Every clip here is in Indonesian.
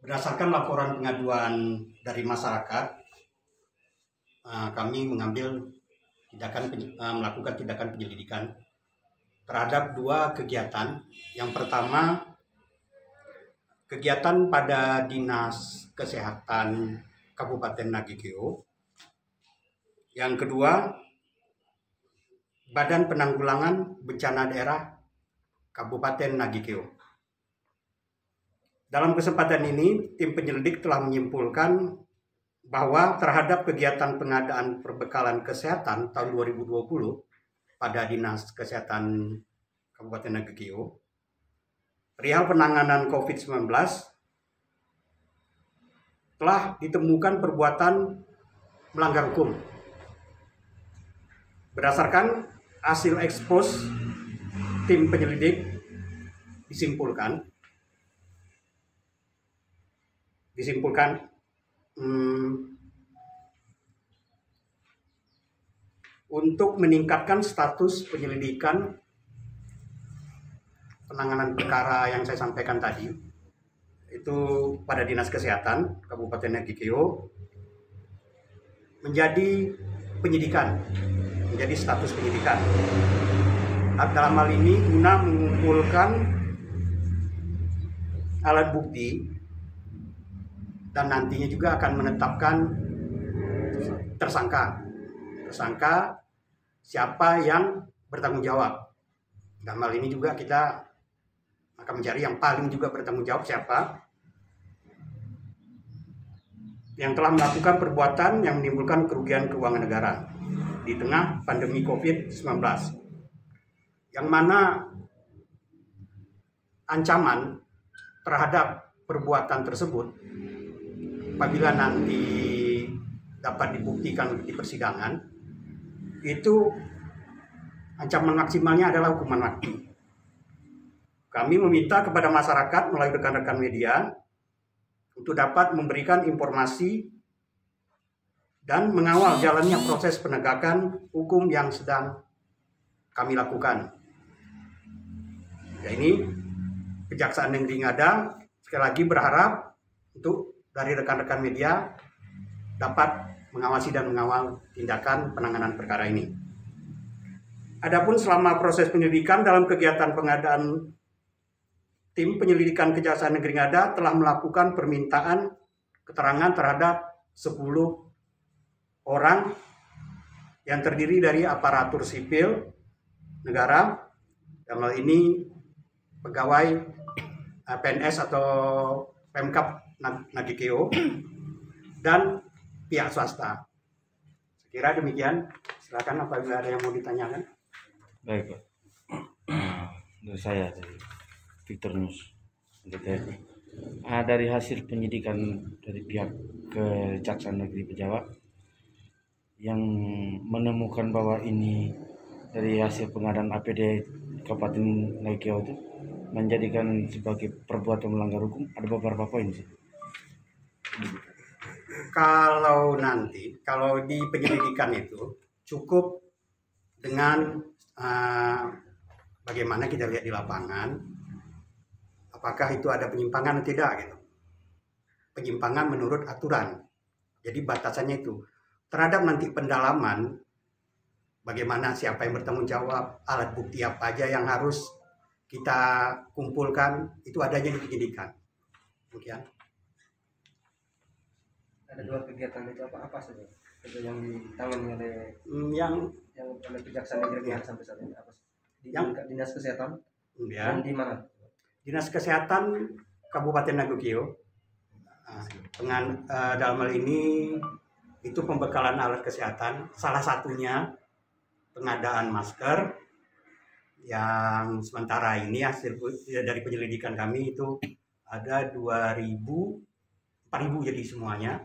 Berdasarkan laporan pengaduan dari masyarakat, kami melakukan tindakan penyelidikan terhadap dua kegiatan. Yang pertama, kegiatan pada Dinas Kesehatan Kabupaten Nagikeo. Yang kedua, Badan Penanggulangan Bencana Daerah Kabupaten Nagikeo. Dalam kesempatan ini, tim penyelidik telah menyimpulkan bahwa terhadap kegiatan pengadaan perbekalan kesehatan tahun 2020 pada Dinas Kesehatan Kabupaten Nagikeo, perihal penanganan COVID-19 telah ditemukan perbuatan melanggar hukum. Berdasarkan hasil ekspos tim penyelidik disimpulkan untuk meningkatkan status penyelidikan penanganan perkara yang saya sampaikan tadi, itu pada Dinas Kesehatan Kabupaten Nagikeo menjadi penyidikan, menjadi status penyidikan. Dalam hal ini guna mengumpulkan alat bukti dan nantinya juga akan menetapkan tersangka siapa yang bertanggung jawab. Dalam hal ini juga kita akan mencari yang paling juga bertanggung jawab siapa yang telah melakukan perbuatan yang menimbulkan kerugian keuangan negara di tengah pandemi COVID-19, yang mana ancaman terhadap perbuatan tersebut apabila nanti dapat dibuktikan di persidangan, itu ancaman maksimalnya adalah hukuman mati. Kami meminta kepada masyarakat melalui rekan-rekan media untuk dapat memberikan informasi dan mengawal jalannya proses penegakan hukum yang sedang kami lakukan. Ya, ini Kejaksaan Negeri Ngada sekali lagi berharap untuk dari rekan-rekan media dapat mengawasi dan mengawal tindakan penanganan perkara ini. Adapun selama proses penyelidikan dalam kegiatan pengadaan, tim penyelidikan Kejaksaan Negeri Ngada telah melakukan permintaan keterangan terhadap 10 orang yang terdiri dari aparatur sipil negara, dalam hal ini pegawai PNS atau Pemkab Nagikeo dan pihak swasta. Saya kira demikian. Silakan apabila ada yang mau ditanyakan. Baik, Pak. Dari saya, dari Victor News. Dari hasil penyidikan dari pihak Kejaksaan Negeri Pejawa yang menemukan bahwa ini dari hasil pengadaan APD Kabupaten Nagikeo itu menjadikan sebagai perbuatan melanggar hukum, ada beberapa poin sih. Kalau di penyelidikan itu cukup dengan bagaimana kita lihat di lapangan, apakah itu ada penyimpangan atau tidak gitu. Penyimpangan menurut aturan. Jadi batasannya itu terhadap nanti pendalaman, bagaimana siapa yang bertanggung jawab, alat bukti apa aja yang harus kita kumpulkan, itu adanya di penyidikan. Demikian. Ada dua kegiatan itu apa saja? Itu yang ditangani oleh yang oleh Kejaksaan Negeri sampai saat ini apa? Yang Dinas Kesehatan? Ya. Dan di mana? Dinas Kesehatan Kabupaten Nagikeo. Dalam hal ini itu pembekalan alat kesehatan, salah satunya pengadaan masker yang sementara ini hasil dari penyelidikan kami itu ada 4.000 jadi semuanya.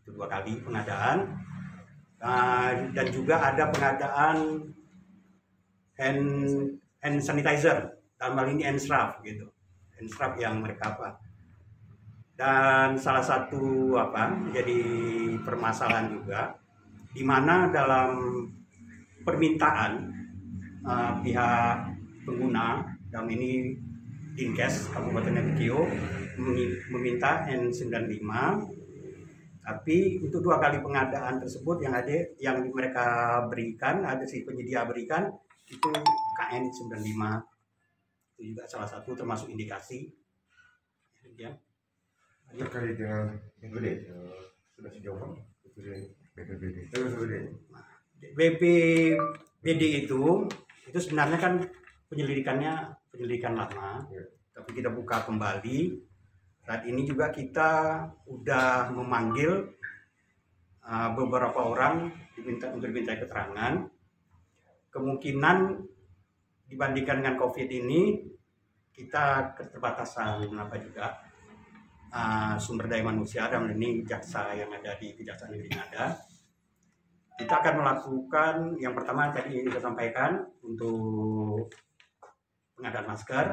Itu 2 kali pengadaan, dan juga ada pengadaan hand sanitizer, dalam hal ini hand swab gitu, hand swab yang mereka apa. Dan salah satu jadi permasalahan juga, di mana dalam permintaan pihak pengguna, dalam ini Dinkes Kabupaten Nagikeo meminta N95, tapi untuk 2 kali pengadaan tersebut yang mereka berikan, ada si penyedia berikan itu KN95, itu juga salah satu termasuk indikasi. Ya. Terkait dengan BPBD, sudah sejauh mana BPBD? BPBD itu sebenarnya kan penyelidikan lama, tapi kita buka kembali. Saat ini juga kita udah memanggil beberapa orang untuk diminta keterangan. Kemungkinan dibandingkan dengan COVID ini, kita keterbatasan kenapa juga sumber daya manusia, dan ini jaksa yang ada di Kejaksaan Negeri Ngada. Kita akan melakukan yang pertama tadi saya sampaikan untuk pengadaan masker.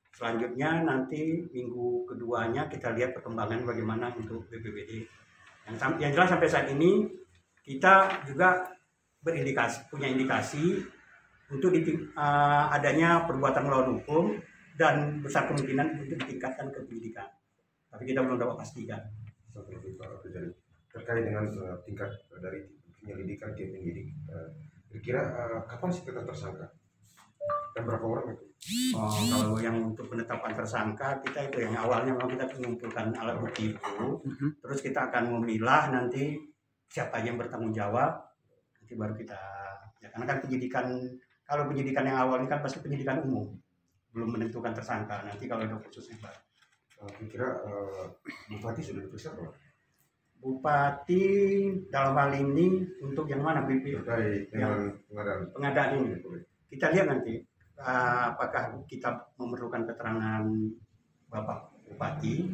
Selanjutnya nanti minggu keduanya kita lihat perkembangan bagaimana untuk BPBD. Yang jelas sampai saat ini kita juga punya indikasi untuk adanya perbuatan melawan hukum dan besar kemungkinan untuk ditingkatkan ke penyidikan. Tapi kita belum dapat pastikan. Terkait dengan tingkat dari penyelidikan ke penyidik, kira-kira kapan sih tetap tersangka? Dan berapa orang itu? Kalau yang untuk penetapan tersangka, kita itu yang awalnya memang kita mengumpulkan alat bukti itu, terus kita akan memilah nanti siapa yang bertanggung jawab, nanti baru kita, ya karena kan penyidikan, kalau penyidikan yang awal ini kan pasti penyidikan umum, belum menentukan tersangka, nanti kalau ada khususnya baru. Kira-kira Bupati sudah diperiksa belum? Bupati dalam hal ini untuk yang mana BP? Terkait dengan pengadaan ini. Kita lihat nanti apakah kita memerlukan keterangan Bapak Bupati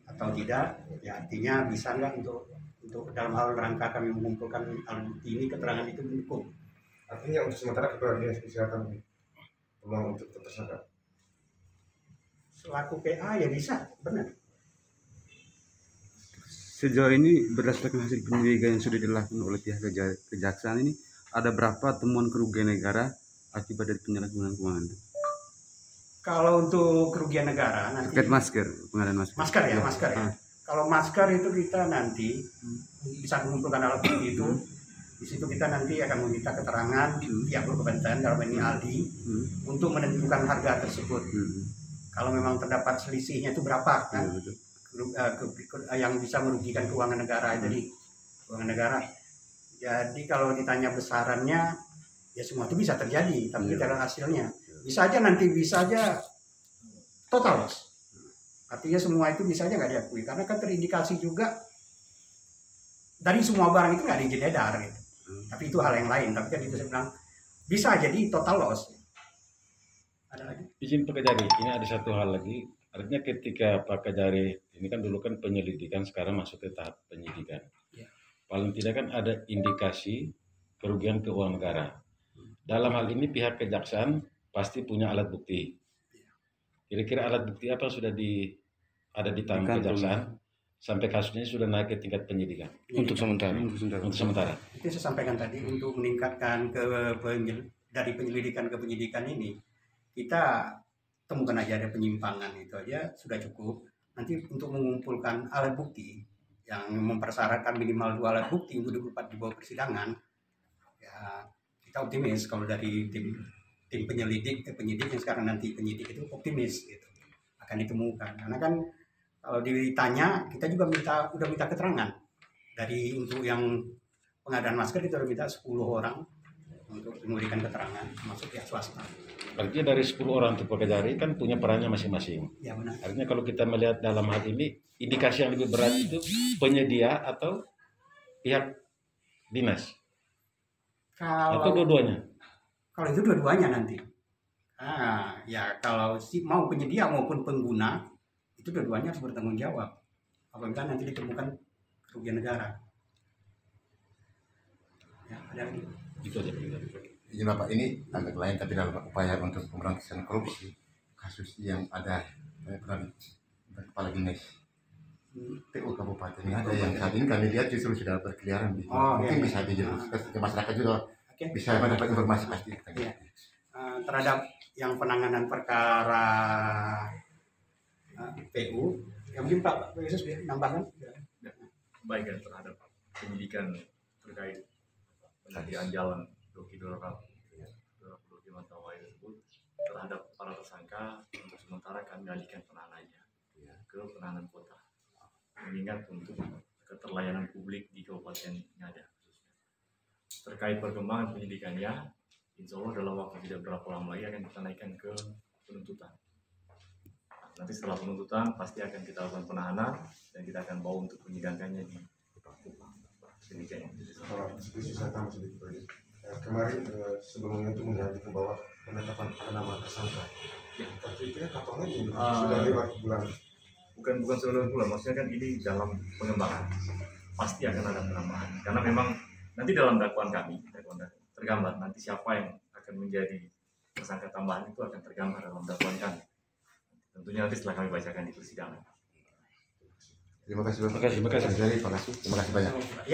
atau tidak. Ya artinya bisa nggak untuk dalam hal rangka kami mengumpulkan alat bukti ini, keterangan itu mendukung. Artinya untuk sementara Kepala Dinas Kesehatan peluang untuk tersangka. Selaku PA ya bisa, benar. Sejauh ini berdasarkan hasil penyelidikan yang sudah dilakukan oleh pihak kejaksaan ini, ada berapa temuan kerugian negara akibat dari penyalahgunaan keuangan? Kalau untuk kerugian negara nanti terkait masker, pengadaan masker. Masker ya. Kalau masker itu kita nanti bisa mengumpulkan alat bukti itu. Di situ kita nanti akan meminta keterangan pihak berkepentingan dalam ini ahli untuk menentukan harga tersebut. Kalau memang terdapat selisihnya itu berapa kan? Yang bisa merugikan keuangan negara, jadi keuangan negara. Jadi kalau ditanya besarannya, ya semua itu bisa terjadi, tapi kita lihat hasilnya. Bisa aja total loss. Artinya semua itu bisa aja nggak diakui, karena kan terindikasi juga dari semua barang itu nggak ada izin edar gitu. Tapi itu hal yang lain, tapi kan itu saya bilang bisa jadi total loss. Ada lagi? Izin Pak Kejari, ini ada satu hal lagi. Artinya ketika Pak Kejari, ini kan dulu kan penyelidikan, sekarang masuk ke tahap penyidikan. Ya. Paling tidak kan ada indikasi kerugian keuangan negara. Dalam hal ini pihak kejaksaan pasti punya alat bukti. Kira-kira alat bukti apa sudah ada di tangan kejaksaan sampai kasusnya sudah naik ke tingkat penyidikan? Untuk sementara. Itu saya sampaikan tadi, untuk meningkatkan dari penyelidikan ke penyidikan ini, kita temukan aja ada penyimpangan, itu aja sudah cukup. Nanti untuk mengumpulkan alat bukti yang mempersyaratkan minimal 2 alat bukti untuk didapat di bawah persidangan, ya kita optimis kalau dari tim penyidik yang sekarang nanti penyidik itu optimis gitu, akan ditemukan. Karena kan kalau ditanya, kita juga udah minta keterangan dari untuk yang pengadaan masker, kita udah minta 10 orang untuk memberikan keterangan, termasuk pihak swasta. Artinya dari 10 orang itu Pak Kejari kan punya perannya masing-masing. Ya benar. Artinya kalau kita melihat dalam hal ini, indikasi yang lebih berat itu penyedia atau pihak dinas? Atau dua-duanya? Kalau itu dua-duanya nanti. Ya kalau mau penyedia maupun pengguna, itu dua-duanya harus bertanggung jawab. Apabila nanti ditemukan kerugian negara. Ya, ada lagi. Itu aja. Izin Bapak, ini agak lain tapi dalam upaya untuk pemberantasan korupsi, kasus yang ada pernah kepala dinas PU Kabupaten ada yang saat ini kami lihat justru sudah berkeliaran di mungkin bisa dijelaskan ke masyarakat juga bisa mendapat informasi pasti. Terhadap yang penanganan perkara PU. Yang mungkin Pak Yesus nambahkan. Baik ya, terhadap penyidikan terkait penyediaan jalan Doki Dorokal Doki Mantawai tersebut terhadap para tersangka, untuk sementara kami alihkan penahanannya ke penahanan kota, mengingat untuk keterlayanan publik di Kabupaten Ngada. Terkait perkembangan penyidikannya, insya Allah dalam waktu tidak berapa lama lagi akan kita naikkan ke penuntutan. Nanti setelah penuntutan pasti akan kita lakukan penahanan dan kita akan bawa untuk menyidangkannya di demikian. Kalau sedikit saya tambah sedikit lagi. Kemarin sebelumnya itu menyampaikan bahwa penetapan ada nama tersangka. Tapi itu kapan lagi? Sudah lewat bulan. Bukan seluruh bulan, maksudnya kan ini dalam pengembangan. Pasti akan ada penambahan. Karena memang nanti dalam dakwaan kami tergambar nanti siapa yang akan menjadi tersangka tambahan itu akan tergambar dalam dakwaan kami. Tentunya nanti setelah kami bacakan di persidangan. Terima kasih Bapak. Terima kasih. Terima kasih banyak.